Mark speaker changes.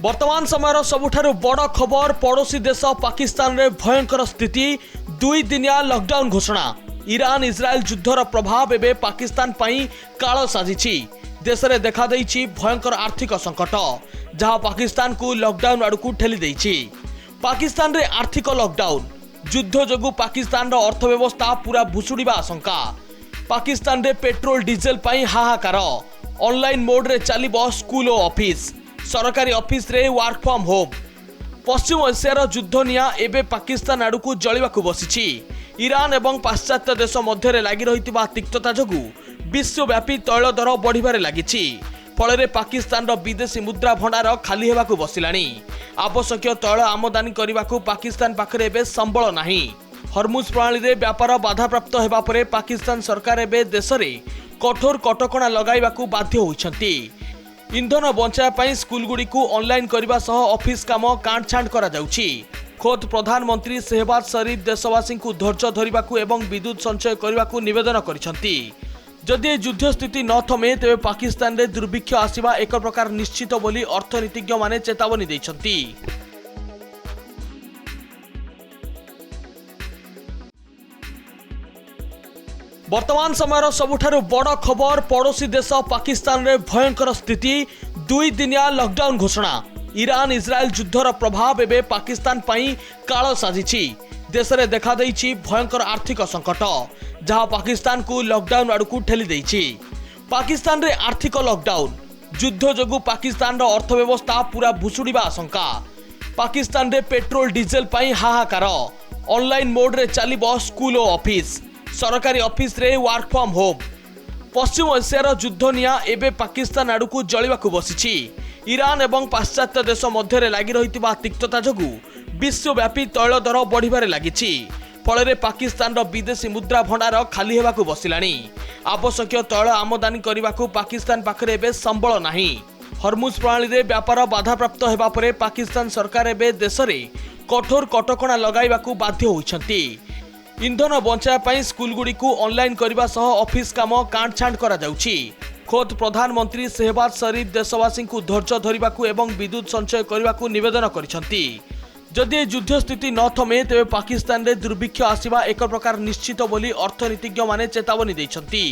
Speaker 1: वर्तमान समय सबुठारु बड़ खबर पड़ोशी देश पाकिस्तान रे भयंकर स्थिति 2 दिनिया लॉकडाउन घोषणा। ईरान इजराइल युद्धर प्रभाव एवं पाकिस्तान पई काल साजिछि। देश में देखा देइछि भयंकर आर्थिक संकट जहां पाकिस्तान को लॉकडाउन आड़कू ठेली देइछि। पाकिस्तान रे आर्थिक लॉकडाउन युद्ध जोगु पाकिस्तान रो अर्थव्यवस्था पूरा भुसुड़ीबा आशंका। पाकिस्तान रे पेट्रोल डीजेल पई हाहाकार। ऑनलाइन मोड रे चलिबो स्कूल और ऑफिस। सरकारी ऑफिस रे वर्क फ्रॉम होम। पश्चिम एशियार युद्ध निया एबे पाकिस्तान आड़कू जलिबाकू बसिछि। ईरान एवं पाश्चात्य देश मध्य लगी रही तिक्तता जोगु विश्वव्यापी तैल दर बढ़िबारे लागिछि। फल पाकिस्तान विदेशी मुद्रा भंडार खाली हेबाकू बसिलाणी। आवश्यक तैल आमदानी करने पाकिस्तान पाखरे एबे संबल नाही। हरमुज प्रणाली रे व्यापार बाधाप्राप्त हेबा परे पाकिस्तान सरकार एबे देश रे कठोर कटकणा लगाइबाकू बाध्य होइछन्ति। इंधन बंचाई स्कूल गुड़ी को ऑनलाइन करने सह ऑफिस काम काटछांट करा जाउछि। खोद प्रधानमंत्री शहबाज शरीफ देशवासी को धैर्य धरने एवं विद्युत संचय करने को निवेदन करिसेंति। जदि युद्ध स्थिति न थमे तेबे पाकिस्तान रे दुर्भिक्ष आसिबा एक प्रकार निश्चित बोली अर्थनीतिज्ञ माने चेतावनी दैछन्ति। वर्तमान समय सबुठारु बड़ खबर पड़ोशी देश पाकिस्तान रे भयंकर स्थिति 2 दिनिया लॉकडाउन घोषणा। ईरान इजराइल युद्धर प्रभाव एवं पाकिस्तान पई काल साजिछि। देश में देखा देइछि भयंकर आर्थिक संकट जहां पाकिस्तान को लॉकडाउन आड़कू ठेली देइछि। पाकिस्तान रे आर्थिक लॉकडाउन युद्ध जोगु पाकिस्तान रो अर्थव्यवस्था पूरा भुसुड़ीबा आशंका। पाकिस्तान रे पेट्रोल डीजेल पई हाहाकार। ऑनलाइन मोड रे चलिबो स्कूल और ऑफिस। सरकारी ऑफिस रे वर्क फ्रॉम होम। पश्चिम एशियार युद्ध निया एबे पाकिस्तान आड़कू जलिबाकू बसिछि। ईरान एवं पाश्चात्य देश मध्य लगी रही तिक्तता जोगु विश्वव्यापी तैल दर बढ़िबारे लागिछि। फल पाकिस्तान विदेशी मुद्रा भंडार खाली हेबाकू बसिलाणी। आवश्यक तैल आमदानी करने पाकिस्तान पाखरे एबे संबल नाही। हरमुज प्रणाली रे व्यापार बाधाप्राप्त हेबा परे पाकिस्तान सरकार एबे देश रे कठोर कटकणा लगाइबाकू बाध्य होइछन्ति। इंधन बंचाई स्कूल गुड़ी को ऑनलाइन करने सह ऑफिस काम काटछांट करा जाउछि। खोद प्रधानमंत्री शहबाज शरीफ देशवासी को धैर्य धरने एवं विद्युत संचय करने को निवेदन करिसेंति। जदि युद्ध स्थिति न थमे तेबे पाकिस्तान रे दुर्भिक्ष आसिबा एक प्रकार निश्चित बोली अर्थनीतिज्ञ माने चेतावनी दैछन्ति।